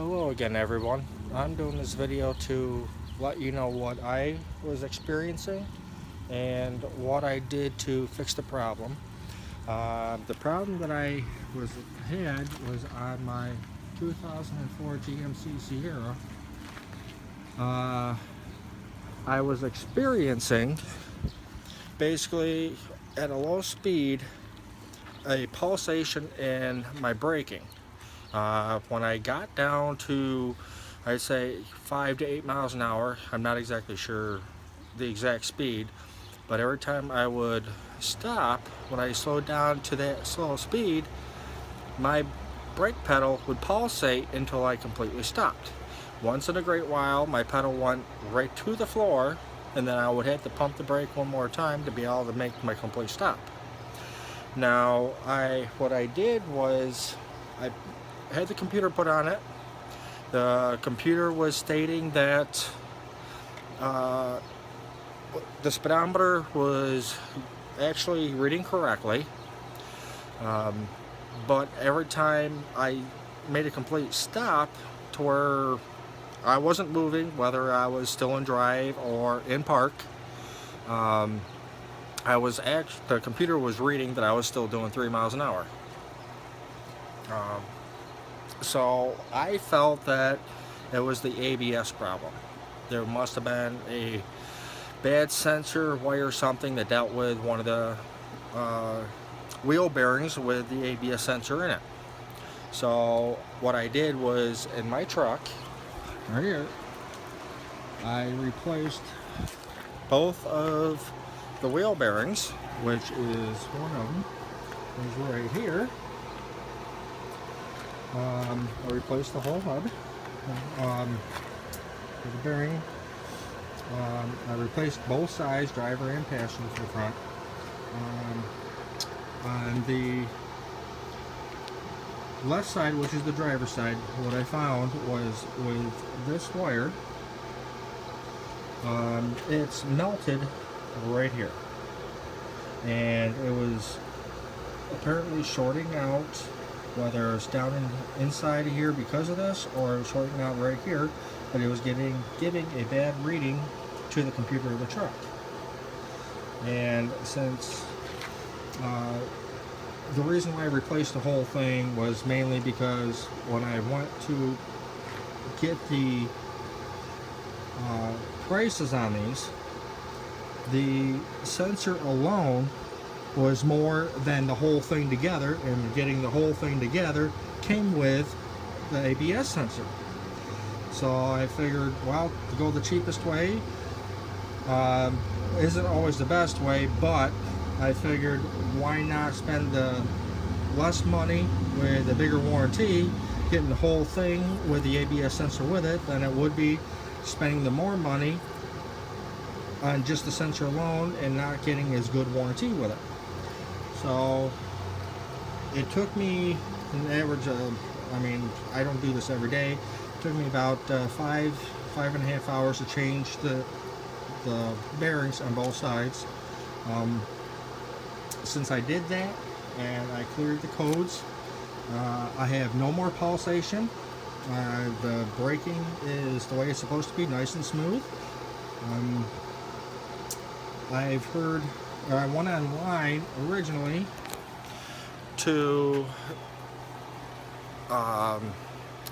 Hello again, everyone. I'm doing this video to let you know what I was experiencing and what I did to fix the problem. The problem that I had was on my 2004 GMC Sierra. I was experiencing, basically at a low speed, a pulsation in my braking. When I got down to, I'd say 5 to 8 miles an hour, I'm not exactly sure the exact speed, but every time I would stop, when I slowed down to that slow speed, my brake pedal would pulsate until I completely stopped. Once in a great while, my pedal went right to the floor, and then I would have to pump the brake one more time to be able to make my complete stop. Now, what I did was I had the computer put on it. The computer was stating that the speedometer was actually reading correctly, but every time I made a complete stop to where I wasn't moving, whether I was still in drive or in park, the computer was reading that I was still doing 3 miles an hour. So I felt that it was the ABS problem. There must have been a bad sensor wire or something that dealt with one of the wheel bearings with the ABS sensor in it. So what I did was, in my truck, right here, I replaced both of the wheel bearings, which is one of them, is right here. I replaced the whole hub with the bearing. I replaced both sides, driver and passenger for the front. On the left side, which is the driver's side, what I found was with this wire, it's melted right here, and it was apparently shorting out, whether it's down inside of here because of this, or it was shorting out right here, but it was giving a bad reading to the computer of the truck. And since the reason why I replaced the whole thing was mainly because when I went to get the prices on these, the sensor alone was more than the whole thing together, and getting the whole thing together came with the ABS sensor. So I figured, well, to go the cheapest way isn't always the best way, but I figured, why not spend the less money with a bigger warranty, getting the whole thing with the ABS sensor with it, than it would be spending the more money on just the sensor alone and not getting as good warranty with it. So it took me an average of, I don't do this every day, it took me about 5.5 hours to change the bearings on both sides. Since I did that and I cleared the codes, I have no more pulsation. The braking is the way it's supposed to be, nice and smooth. I've heard, I went online originally to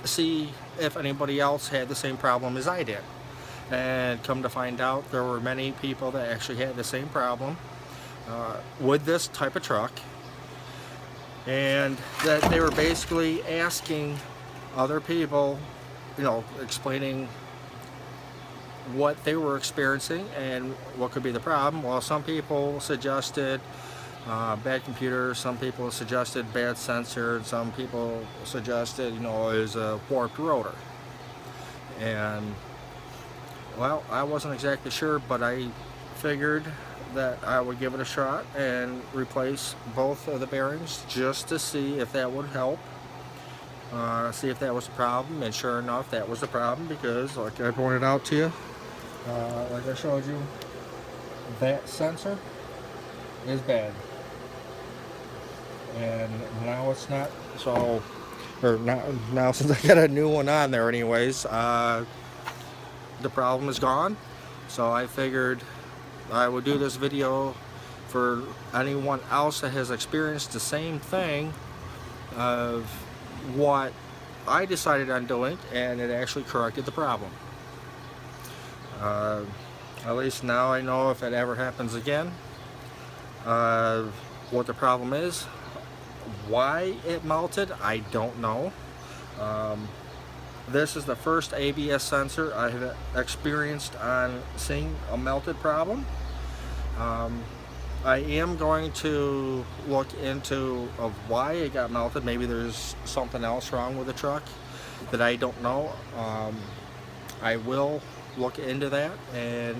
see if anybody else had the same problem as I did, and come to find out there were many people that actually had the same problem with this type of truck, and that they were basically asking other people, explaining what they were experiencing and what could be the problem. Well, some people suggested bad computer, some people suggested bad sensor, and some people suggested, it was a warped rotor. And, well, I wasn't exactly sure, but I figured that I would give it a shot and replace both of the bearings just to see if that would help, see if that was a problem. And sure enough, that was the problem, because like I pointed out to you, like I showed you, that sensor is bad, and now it's not. So or now since I got a new one on there anyways, the problem is gone. So I figured I would do this video for anyone else that has experienced the same thing of what I decided on doing, and it actually corrected the problem. At least now I know if it ever happens again, what the problem is. Why it melted, I don't know. This is the first ABS sensor I have experienced on seeing a melted problem. I am going to look into of why it got melted. Maybe there's something else wrong with the truck that I don't know. I will look into that, and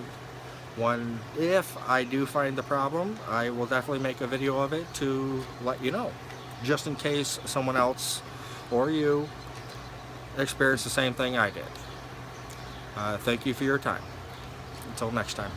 if I do find the problem, I will definitely make a video of it to let you know, just in case someone else or you experienced the same thing I did. Thank you for your time. Until next time.